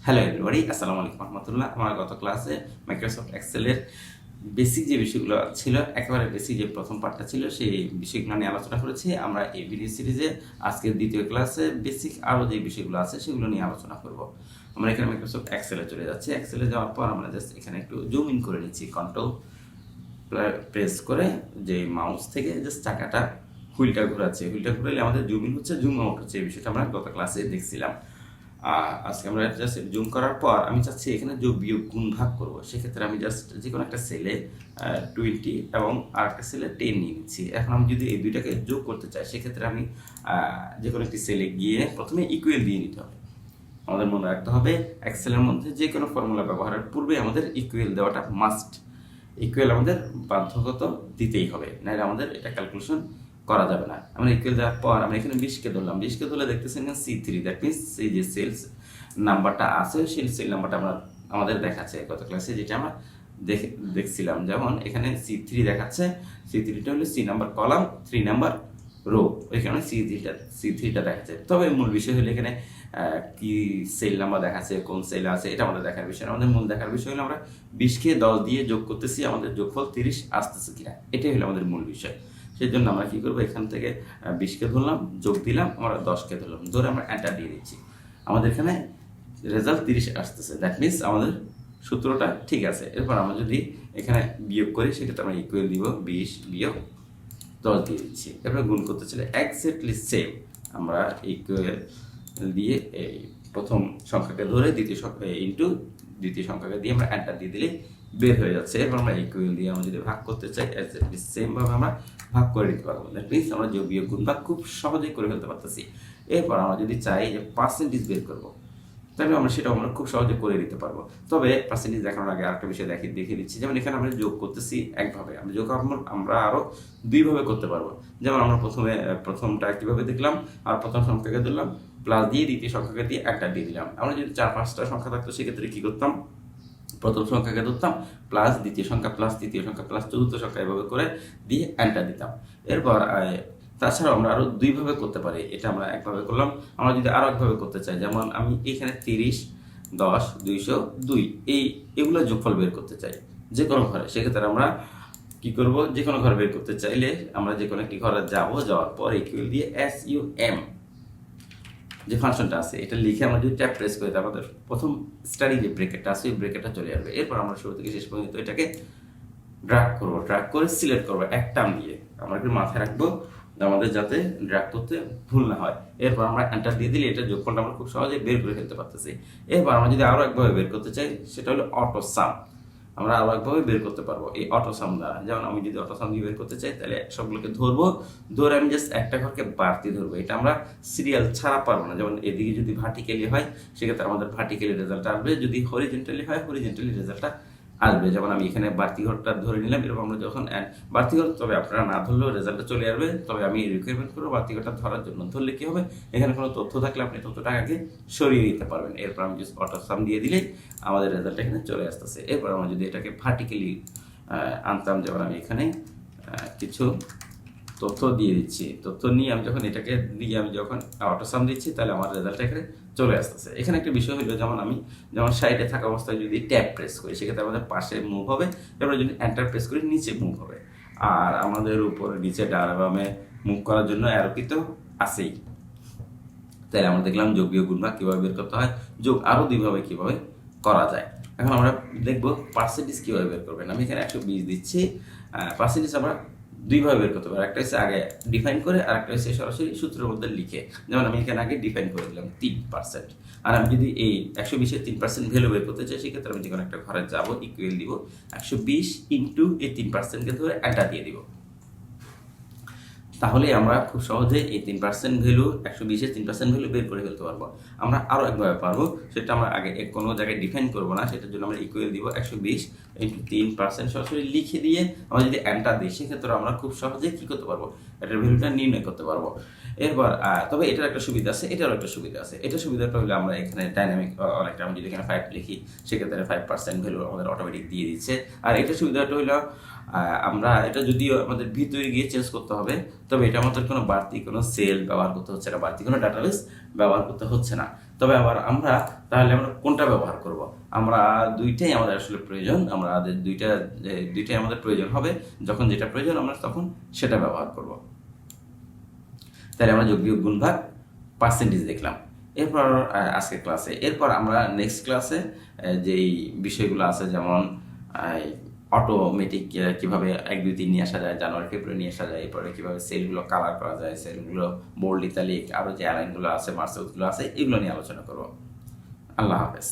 Hello everybody, আসসালামু আলাইকুম রহমতুল্লাহ। আমার গত ক্লাসে মাইক্রোসফট এক্সেলের বেসিক যে বিষয়গুলো ছিল, একেবারে বেসিক যে প্রথম পার্টটা ছিল, সেই বিষয়গুলো নিয়ে আলোচনা করেছি। আমরা এই ভিডিও সিরিজে আজকের দ্বিতীয় ক্লাসে বেসিক আরও যে বিষয়গুলো আছে সেগুলো নিয়ে আলোচনা করব। আমরা এখানে মাইক্রোসফট এক্সেলে চলে যাচ্ছি। এক্সেলে যাওয়ার পর আমরা জাস্ট এখানে একটু জুম ইন করে নিচ্ছি। কন্ট্রোল প্রেস করে যে মাউস থেকে জাস্ট চাকাটা হুইলটা ঘোরাচ্ছে, হুইলটা ঘুরালে আমাদের জুম ইন হচ্ছে, জুম আউট হচ্ছে। এই বিষয়টা আমরা গত ক্লাসে দেখছিলাম। আজকে আমরা জাস্ট জুম করার পর আমি চাচ্ছি এখানে যোগ বিয়োগ গুণ ভাগ করবো। সেক্ষেত্রে আমি জাস্ট যে কোনো একটা সেলে 20 এবং আর একটা সেলে 10 নিয়ে নিচ্ছি। এখন আমি যদি এই দুইটাকে যোগ করতে চাই, সেক্ষেত্রে আমি যে কোনো একটি সেলে গিয়ে প্রথমে ইকুয়াল দিয়ে নিতে হবে। আমাদের মনে রাখতে হবে এক্সেলের মধ্যে যে কোনো ফর্মুলা ব্যবহারের পূর্বে আমাদের ইকুয়াল দেওয়াটা মাস্ট। ইকুয়াল আমাদের বাধ্যগত দিতেই হবে, নাহলে আমাদের এটা ক্যালকুলেশন করা যাবে না। আমরা ইকুয়াল দেওয়ার পর আমরা এখানে 20কে ধরলাম। 20কে ধরলে দেখতেছেন C3, দ্যাট মিনস এই যে সেলস নাম্বারটা আছে সেই সেল নাম্বারটা আমাদের দেখাচ্ছে গত ক্লাসে, যেটা আমরা দেখছিলাম। যেমন এখানে C3 দেখাচ্ছে, C3টা হলো C number column, 3 number rho, এখানে C3টা দেখাচ্ছে। তবে মূল বিষয় হলো এখানে কি সেল নাম্বার দেখাচ্ছে, কোন সেল আছে, এটা আমাদের দেখার বিষয়। আমাদের মূল দেখার বিষয় হলো আমরা 20কে 10 দিয়ে যোগ করতেছি, আমাদের যোগফল 30 আসতেছে কিনা, এটাই হলো আমাদের মূল বিষয়। সেই জন্য আমরা কি করবো, এখান থেকে 20কে ধরলাম, যোগ দিলাম, আমরা 10কে ধরলাম, ধরে আমরা এন্টার দিয়ে দিচ্ছি। আমাদের এখানে রেজাল্ট 30 আসতেছে, দ্যাট মিনস আমাদের সূত্রটা ঠিক আছে। এরপর আমরা যদি এখানে বিয়োগ করি, সেক্ষেত্রে আমরা ইকুয়াল দিব 20 বিয়োগ 10 দিয়ে দিচ্ছি। এরপর গুণ করতে চলে এক্স্যাক্টলি সেম। আমরা ইকুয়াল দিয়ে এই প্রথম সংখ্যাকে ধরে দ্বিতীয় সংখ্যা ইন্টু দ্বিতীয় সংখ্যাকে দিয়ে আমরা এন্টার দিয়ে দিলে বের হয়ে যাচ্ছে। এরপর আমরা ইকুয়াল দিয়ে আমরা যদি ভাগ করতে চাই, এক্স্যাক্টলি সেম ভাবে আমরা ভাগ করে দিতে পারবো। দ্যাট মিনস আমরা যোগ বিয়োগ গুণ ভাগ খুব সহজেই করে ফেলতে পারতেছি। এরপর আমরা যদি চাই যে পার্সেন্টেজ বের করবো, তাহলে আমরা সেটাও আমরা খুব সহজে করে দিতে পারবো। তবে পার্সেন্টেজ দেখানোর আগে আরেকটা বিষয় দেখিয়ে দিচ্ছি। যেমন এখানে আমরা যোগ করতেছি একভাবে, আমরা যোগ আমরা আরো দুইভাবে করতে পারবো। যেমন আমরা প্রথমটা কিভাবে দেখলাম, আর প্রথম সংখ্যাকে দিলাম প্লাস দিয়ে, দ্বিতীয় সংখ্যাকে দিয়ে একটা দিয়ে দিলাম। আমরা যদি 4-5টা সংখ্যা থাকতো, সেক্ষেত্রে কি করতাম, প্রথম সংখ্যাকে ধরতাম প্লাস দ্বিতীয় সংখ্যা প্লাস তৃতীয় সংখ্যা প্লাস চতুর্থ সংখ্যা এভাবে করে দিয়ে এন্টার দিতাম। এরপর তাছাড়াও আমরা আরো দুইভাবে করতে পারি। এটা আমরা একভাবে করলাম। আমরা যদি আরো একভাবে করতে চাই, যেমন আমি এখানে 30, 10, 202 এগুলো যোগফল বের করতে চাই যে কোনো ঘরে, সেক্ষেত্রে আমরা কি করব, যে কোনো ঘরে বের করতে চাইলে আমরা যে কোনো একটি ঘরে যাওয়ার পর ইকুয়াল দিয়ে SUM যে ফাংশনটা আছে এটা লিখে আমরা যদি ট্যাব প্রেস করি, আমাদের প্রথম স্টাডি যে ব্রেকেটটা আছে ওই ব্রেকেটটা চলে আসবে। এরপর আমরা শুরু থেকে শেষ পর্যন্ত এটাকে ড্র্যাগ করবো, ড্র্যাগ করে সিলেক্ট করবো এক টার্ম দিয়ে। আমরা একটু মাথায় রাখবো আমাদের যাতে ড্র্যাগ করতে ভুল না হয়। এরপর আমরা এন্টার দিয়ে দিলে এটা যোগফলটা আমরা খুব সহজে বের করে ফেলতে পারতেছি। এরপর আমরা যদি আরো একভাবে বের করতে চাই, সেটা হলো অটো সাম। আমরা আরো একভাবে বের করতে পারবো এই অটো সাম দ্বারা। যেমন আমি যদি অটো সাম দিয়ে বের করতে চাই, তাহলে সবগুলোকে ধরবো, ধরে আমি জাস্ট একটা ঘরকে বাড়তি ধরবো। এটা আমরা সিরিয়াল ছাড়া পারবো না। যেমন এদিকে যদি ভার্টিক্যালি হয়, সেক্ষেত্রে আমাদের ভার্টিক্যালি রেজাল্ট আসবে, যদি হরিজেন্টালি হয় হরিজেন্টালি রেজাল্টটা আসবে। যেমন আমি এখানে বাড়তি ঘরটা ধরে নিলাম, এরকম আমরা যখন বাড়তি ঘর, তবে আপনারা না ধরলেও রেজাল্টটা চলে আসবে। তবে আমি রিকোয়ারমেন্ট করবো বাড়তি ঘরটা ধরার জন্য। ধরলে কি হবে, এখানে কোনো তথ্য থাকলে আপনি তথ্যটা আগে সরিয়ে দিতে পারবেন। এরপর আমি জাস্ট অটো সাম দিয়ে দিলে আমাদের রেজাল্ট এখানে চলে আসতেছে। এরপর আমরা যদি এটাকে ভার্টিক্যালি আনতাম, যেমন আমি এখানে কিছু তথ্য দিয়ে দিচ্ছি, তথ্য নিয়ে আমি যখন এটাকে দিয়ে আমি যখন অটো সাম দিচ্ছি, তাহলে আমার রেজাল্টটা এখানে চলে আসতেছে। এখানে একটা বিষয় হলো, যেমন সাইডে থাকা অবস্থায় যদি ট্যাব প্রেস করি, সেক্ষেত্রে আমাদের পাশে মুভ হবে। এবার যদি এন্টার প্রেস করি, নিচে মুভ হবে। আর আমাদের উপরে নিচে ডানে বামে মুভ করার জন্য অ্যারো কি তো আছেই। তাহলে আমরা দেখলাম যোগ বিয়োগ গুণ ভাগ কিভাবে বের করতে হয়, যোগ আরো দুইভাবে কিভাবে করা যায়। এখন আমরা দেখবো পার্সেন্টেজ কিভাবে বের করবেন। আমি এখানে 120 দিচ্ছি। পার্সেন্টেজ আমরা দুইভাবে বের করতে পারি, একটা হচ্ছে আগে ডিফাইন করে, আর একটা হচ্ছে সরাসরি সূত্রের মধ্যে লিখে। যেমন আমি এখানে আগে ডিফাইন করে দিলাম 3%। আর আমি যদি এই 120-এর 3% ভ্যালু বের করতে চাই, সেক্ষেত্রে আমি যে কোনো একটা ঘরে যাবো, ইকুয়াল দিব 120 ইন্টু এই 3%কে ধরে এন্টার দিয়ে দিব। তাহলে আমরা খুব সহজে এই 3% ভ্যালু, 120-এর 3% ভ্যালু বের করে ফেলতে পারবো। আমরা আরো একভাবে পারবো, সেটা আমরা আগে কোনো জায়গায় ডিফাইন করবো না। সেটার জন্য আমরা ইকুয়াল দিব 120 ইন্টু 3% সরাসরি লিখে দিয়ে আমরা যদি এন্টার দিই, সেক্ষেত্রে আমরা খুব সহজে কি করতে পারবো, এটার ভ্যালুটা নির্ণয় করতে পারবো। এরপর তবে এটার একটা সুবিধা আছে, এটারও একটা সুবিধা আছে। এটা সুবিধাটা হলো আমরা এখানে ডাইনামিক অনেকটা, আমি যদি এখানে 5 লিখি, সেক্ষেত্রে 5% ভ্যালু আমাদের অটোমেটিক দিয়ে দিচ্ছে। আর এটা সুবিধাটা হলো আমরা এটা যদিও আমাদের ভিতরে গিয়ে চেঞ্জ করতে হবে, তবে এটা আমাদের কোনো বাড়তি কোনো সেল ব্যবহার করতে হচ্ছে না, বাড়তি কোনো ডাটাবেস ব্যবহার করতে হচ্ছে না। তবে আবার তাহলে আমরা কোনটা ব্যবহার করব? আমরা দুইটাই আমাদের আসলে প্রয়োজন, আমাদের দুইটাই আমাদের প্রয়োজন হবে। যখন যেটা প্রয়োজন আমরা তখন সেটা ব্যবহার করব। তাহলে আমরা যোগ বিয়োগ গুণ ভাগ পার্সেন্টেজ দেখলাম। এরপর এরপর আমরা নেক্সট ক্লাসে যেই বিষয়গুলো আছে, যেমন অটোমেটিক কিভাবে 1 2 3 নিয়ে আসা যায়, জানুয়ারি ফেব্রুয়ারি নিয়ে আসা যায়, এরপরে কিভাবে সেলগুলো কালার করা যায়, সেলগুলো বোল্ড ইতালিক, আরও যে অ্যালাইনগুলো আছে, মার্সেলগুলো আছে, এগুলো নিয়ে আলোচনা করব। আল্লাহ হাফেজ।